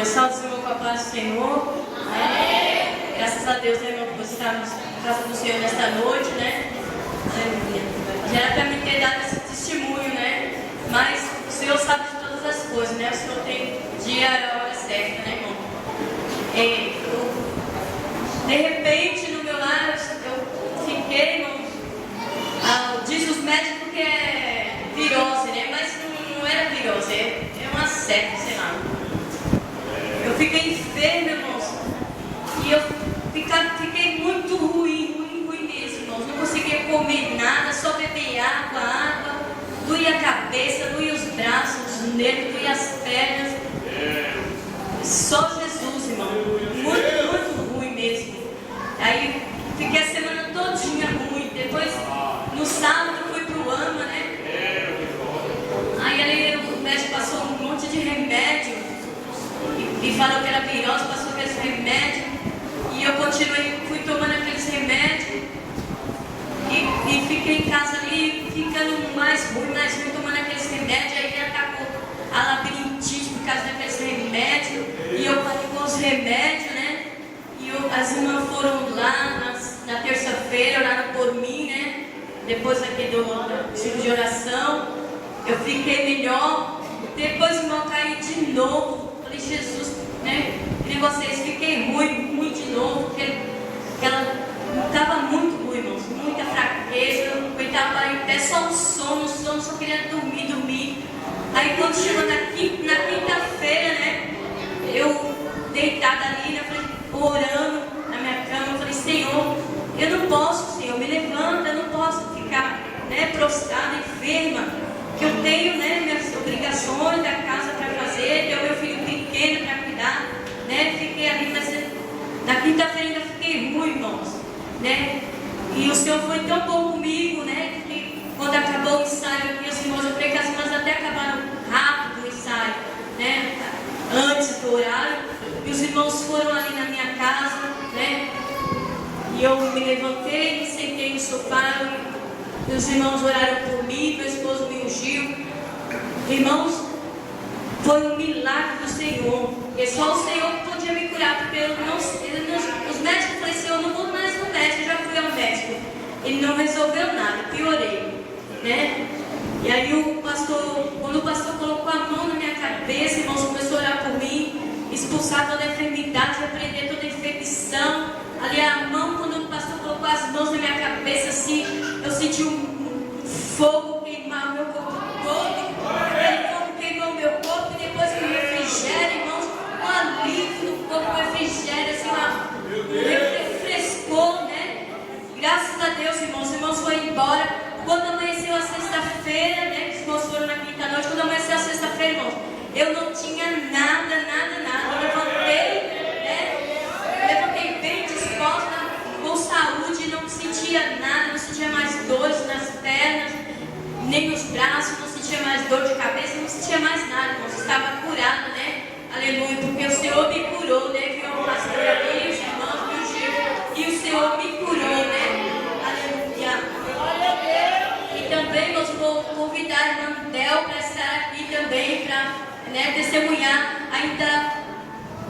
Aleluia. Salve, Senhor, com a paz do Senhor. Amém. Graças a Deus, né, irmão, por estarmos na casa do Senhor nesta noite, né? Aleluia. Já era para me ter dado esse testemunho, né? Mas o Senhor sabe de todas as coisas, né? O Senhor tem dia e a hora certa, né, irmão? De repente, no meu lar, eu fiquei, irmão. Diz os médicos que é virose, né? Mas não era virose, é uma sepse, sei lá. Eu fiquei enferma, irmãos. E eu fiquei muito ruim mesmo, irmãos. Não conseguia comer nada, só beber água. Doía a cabeça, doía os braços, os nervos, doía as pernas. Só Jesus, irmão. Muito ruim mesmo. Aí fiquei a semana todinha ruim. Depois, no sábado, fui pro AMA, né? Aí ali o médico passou um monte de remédio e falou que era virose, passou aqueles remédios. E eu continuei, fui tomando aqueles remédios e fiquei em casa ali, ficando mais ruim, tomando aqueles remédios. Aí me atacou a labirintite por causa daqueles remédios. E eu parei com os remédios, né? E as irmãs foram lá na terça-feira, oraram por mim, né? Depois aqui do ciclo de oração, eu fiquei melhor. Depois o irmão caiu de novo. Falei, Jesus, né? E vocês, fiquei ruim de novo, porque ela estava muito ruim, irmãos, muita fraqueza, eu não aguentava parar em pé, só o sono, só queria dormir. Aí quando chegou na quinta-feira, né? Eu deitada ali, né? Falei, orando na minha cama, eu falei, Senhor, eu não posso, Senhor, me levanta, eu não posso ficar, né, prostrada, enferma, que eu tenho, né, minhas obrigações da casa para fazer, tenho meu filho pequeno para cuidar, né? Fiquei ali, mas na quinta-feira ainda fiquei ruim, irmãos, né? E o Senhor foi tão bom comigo, né? Que quando acabou o ensaio aqui, os irmãos, eu creio que as irmãs até acabaram rápido o ensaio, né? Antes do horário, e os irmãos foram ali na minha casa, né? E eu me levantei, me sentei no sofá, e os irmãos oraram por mim, meu esposo me ungiu. Irmãos, foi um milagre do Senhor, porque só o Senhor podia me curar, porque os médicos, eu falei, Senhor, eu não vou mais no médico, eu já fui ao médico. Ele não resolveu nada, piorei, né? E aí quando o pastor colocou a mão na minha cabeça, irmãos, começou a orar por mim, expulsar toda a enfermidade, repreender toda a infecção. Ali a mão, quando o pastor colocou as mãos na minha cabeça, assim, eu senti um fogo queimar o meu corpo todo. Aquele fogo queimou o meu corpo e depois que o refrigério, irmãos, um alívio no corpo, um refrigério, assim, refrescou, né? Graças a Deus, irmãos, os irmãos foram embora. Quando amanheceu a sexta-feira, né? Que os irmãos foram na quinta-noite, quando amanheceu a sexta-feira, irmãos, eu não tinha nada. Eu levantei bem disposta, com saúde, não sentia nada, não sentia mais dores nas pernas, nem nos braços, não sentia mais dor de cabeça, não sentia mais nada, irmãos, estava curada, né? Aleluia, porque o Senhor me curou, né? Viu o pastor ali, os irmãos, viu o Gil, e o Senhor me curou, né? Aleluia. E também, irmãos, vou convidar a irmã Del para estar aqui também, para, né, testemunhar. Ainda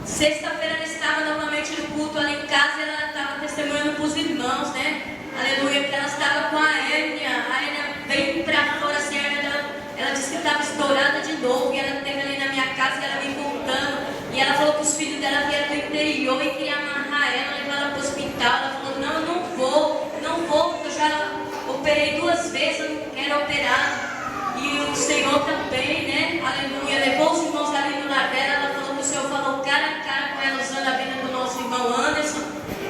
sexta-feira ela estava novamente no culto ali em casa e ela estava testemunhando para os irmãos, né? Aleluia, porque ela estava com a hérnia veio para fora assim, a hérnia dela, ela disse que estava estourada de novo, e ela esteve ali na minha casa e ela me contando, e ela falou que os filhos dela vieram do interior e queriam amarrar ela, levar ela para o hospital. Ela falou, não, eu não vou, porque eu já operei 2 vezes, eu não quero operar. E o Senhor também, né? Aleluia, levou os irmãos ali no lar dela. Ela falou que o Senhor falou cara a cara com ela, usando a vida do nosso irmão Anderson,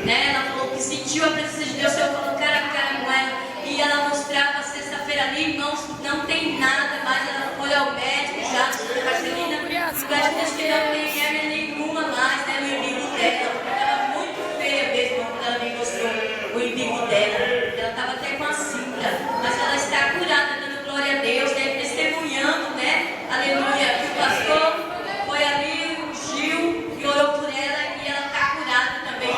né? Ela falou que sentiu a presença de Deus, o Senhor falou cara a cara com ela. E ela mostrava sexta-feira ali, irmãos, não tem nada mais. Ela foi ao médico já, a Marcelina, o médico disse que não tem hérnia nenhuma mais, né? No umbigo dela, porque estava muito feia mesmo quando ela me mostrou o umbigo dela. Ela estava até com a cinta, mas ela está curada, dando glória a Deus, né? Testemunhando, né? Aleluia. O pastor foi ali, ungiu e orou por ela, e ela está curada também.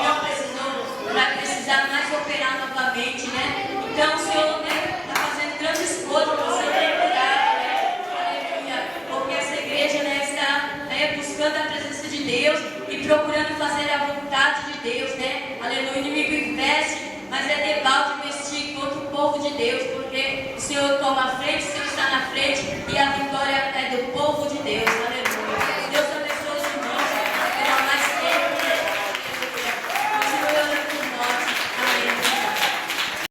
Não vai precisar mais operar novamente, né? Então o Senhor, né, está fazendo grandes coisas para você ter curado, né? Aleluia. Porque essa igreja, né, está buscando a presença de Deus e procurando fazer a vontade de Deus, né? Aleluia, o inimigo investe, mas é debalde investir contra o povo de Deus, porque o Senhor toma a frente, o Senhor está na frente e a vitória é do povo de Deus.